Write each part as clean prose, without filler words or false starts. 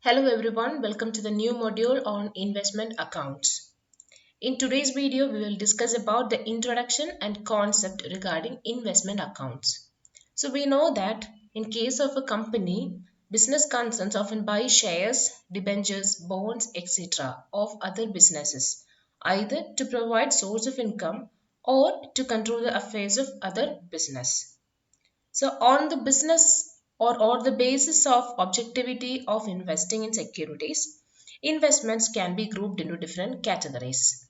Hello everyone, welcome to the new module on investment accounts. In today's video, we will discuss about the introduction and concept regarding investment accounts. So we know that in case of a company, business concerns often buy shares, debentures, bonds, etc. of other businesses, either to provide source of income or to control the affairs of other business. So, on the business or the basis of objectivity of investing in securities, investments can be grouped into different categories.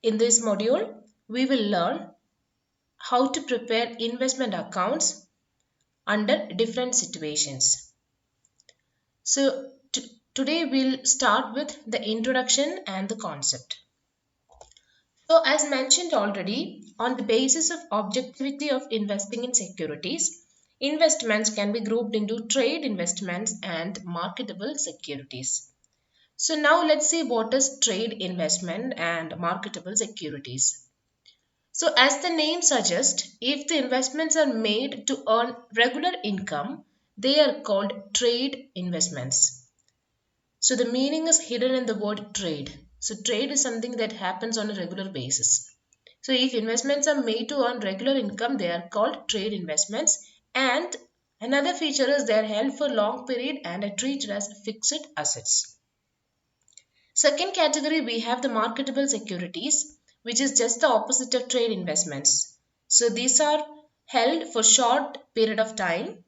In this module, we will learn how to prepare investment accounts under different situations. So, today we'll start with the introduction and the concept. So, as mentioned already, on the basis of objectivity of investing in securities, investments can be grouped into trade investments and marketable securities. So, now let's see what is trade investment and marketable securities. So, as the name suggests, if the investments are made to earn regular income, they are called trade investments. So, the meaning is hidden in the word trade. So, trade is something that happens on a regular basis. So if investments are made to earn regular income, they are called trade investments. And another feature is they are held for long period and are treated as fixed assets. Second category, we have the marketable securities, which is just the opposite of trade investments. So these are held for short period of time.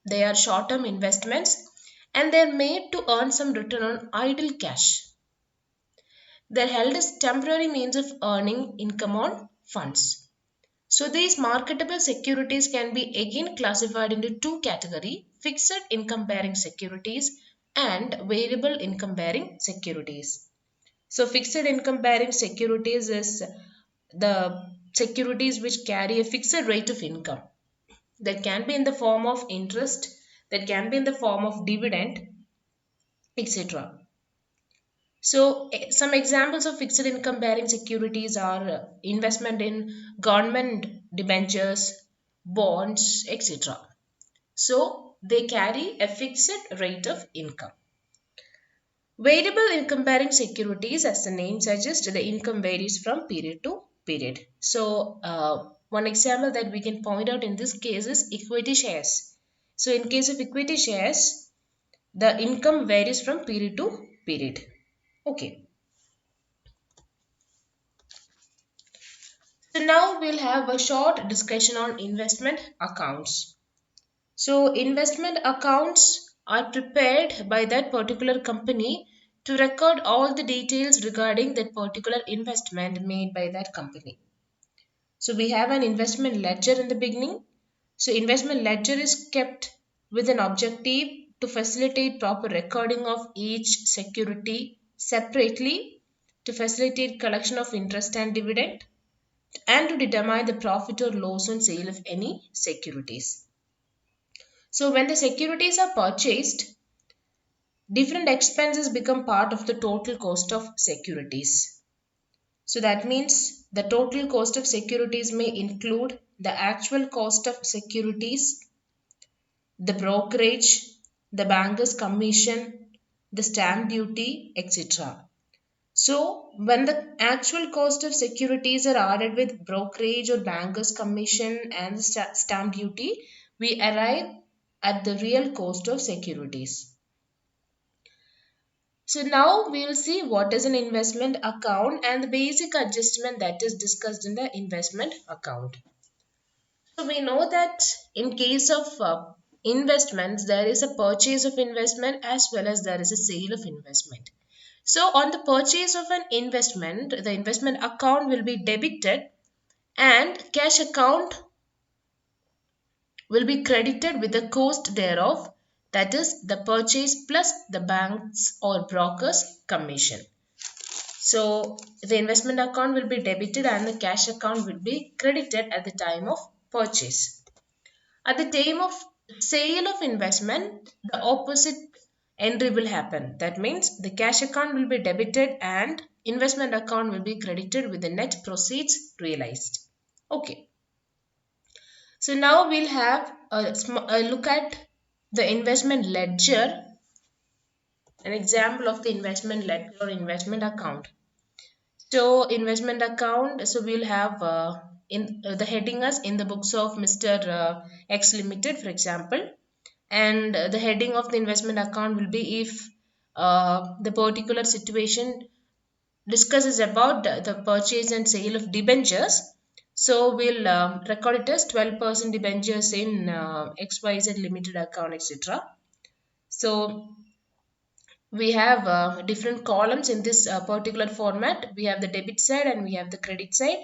They are short-term investments and they are made to earn some return on idle cash. They are held as temporary means of earning income on funds. So these marketable securities can be again classified into two categories, fixed income bearing securities and variable income bearing securities. So fixed income bearing securities is the securities which carry a fixed rate of income. That can be in the form of interest, that can be in the form of dividend, etc. So, some examples of fixed income bearing securities are investment in government debentures, bonds, etc. So, they carry a fixed rate of income. Variable income bearing securities, as the name suggests, the income varies from period to period. So, one example that we can point out in this case is equity shares. So, in case of equity shares, the income varies from period to period. Okay. So now we'll have a short discussion on investment accounts. So investment accounts are prepared by that particular company to record all the details regarding that particular investment made by that company. So we have an investment ledger in the beginning. So investment ledger is kept with an objective to facilitate proper recording of each security separately, to facilitate collection of interest and dividend, and to determine the profit or loss on sale of any securities. So when the securities are purchased, different expenses become part of the total cost of securities. So that means the total cost of securities may include the actual cost of securities, the brokerage, the banker's commission, the stamp duty, etc. So, when the actual cost of securities are added with brokerage or banker's commission and the stamp duty, we arrive at the real cost of securities. So, now we will see what is an investment account and the basic adjustment that is discussed in the investment account. So, we know that in case of investments, there is a purchase of investment as well as there is a sale of investment. So on the purchase of an investment, the investment account will be debited and cash account will be credited with the cost thereof, that is the purchase plus the bank's or broker's commission. So the investment account will be debited and the cash account will be credited at the time of purchase. At the time of sale of investment, the opposite entry will happen. That means the cash account will be debited and investment account will be credited with the net proceeds realized. Okay. So now we'll have a look at the investment ledger. an example of the investment ledger or investment account. So investment account, so we'll have in the heading as in the books of Mr. X Limited, for example, and the heading of the investment account will be if the particular situation discusses about the purchase and sale of debentures. So we'll record it as 12% debentures in XYZ Limited account, etc. So we have different columns in this particular format. We have the debit side and we have the credit side.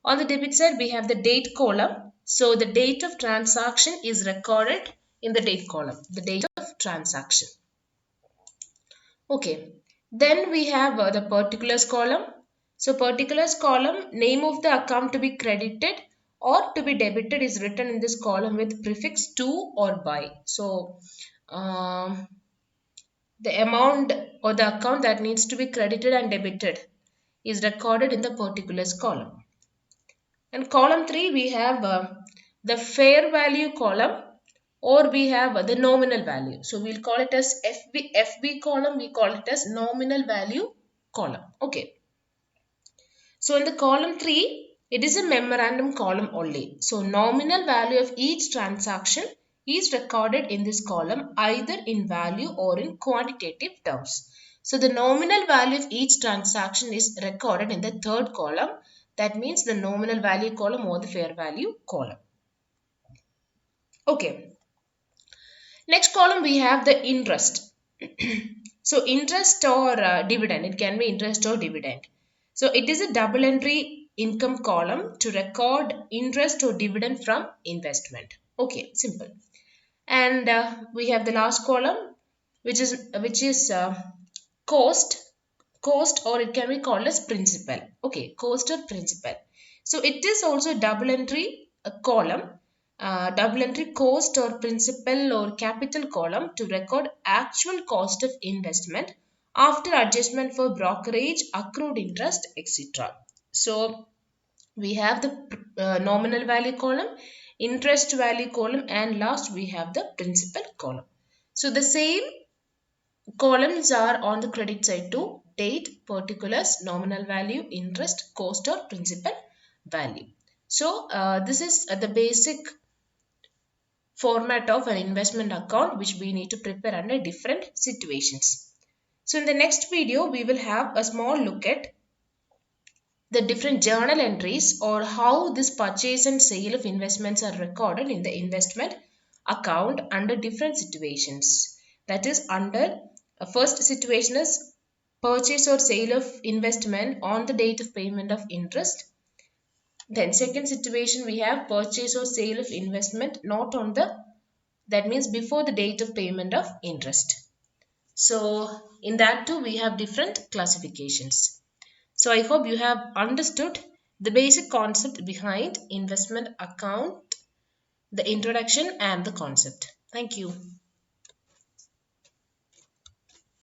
On the debit side, we have the date column. So the date of transaction is recorded in the date column, the date of transaction. Okay. Then we have the particulars column. So particulars column, name of the account to be credited or to be debited is written in this column with prefix to or by. So the amount or the account that needs to be credited and debited is recorded in the particulars column. And column 3 we have the fair value column, or we have the nominal value. So we'll call it as FB column, we call it as nominal value column. Okay. So in the column 3, it is a memorandum column only. So nominal value of each transaction is recorded in this column either in value or in quantitative terms. So the nominal value of each transaction is recorded in the third column. That means the nominal value column or the fair value column. Okay. Next column we have the interest. So interest or dividend, it can be interest or dividend. So it is a double entry income column to record interest or dividend from investment. Okay, simple. And we have the last column, which is cost, or it can be called as principal. Okay, cost or principal. So it is also a double entry column, double entry cost or principal or capital column to record actual cost of investment after adjustment for brokerage, accrued interest, etc. So we have the nominal value column, interest value column, and last we have the principal column. So the same columns are on the credit side too: date, particulars, nominal value, interest, cost or principal value. So this is the basic format of an investment account which we need to prepare under different situations. So in the next video, we will have a small look at the different journal entries or how this purchase and sale of investments are recorded in the investment account under different situations. That is, under a first situation is purchase or sale of investment on the date of payment of interest. Then second situation we have purchase or sale of investment not on the, that means before the date of payment of interest. So in that too we have different classifications. So I hope you have understood the basic concept behind investment account, the introduction and the concept. Thank you.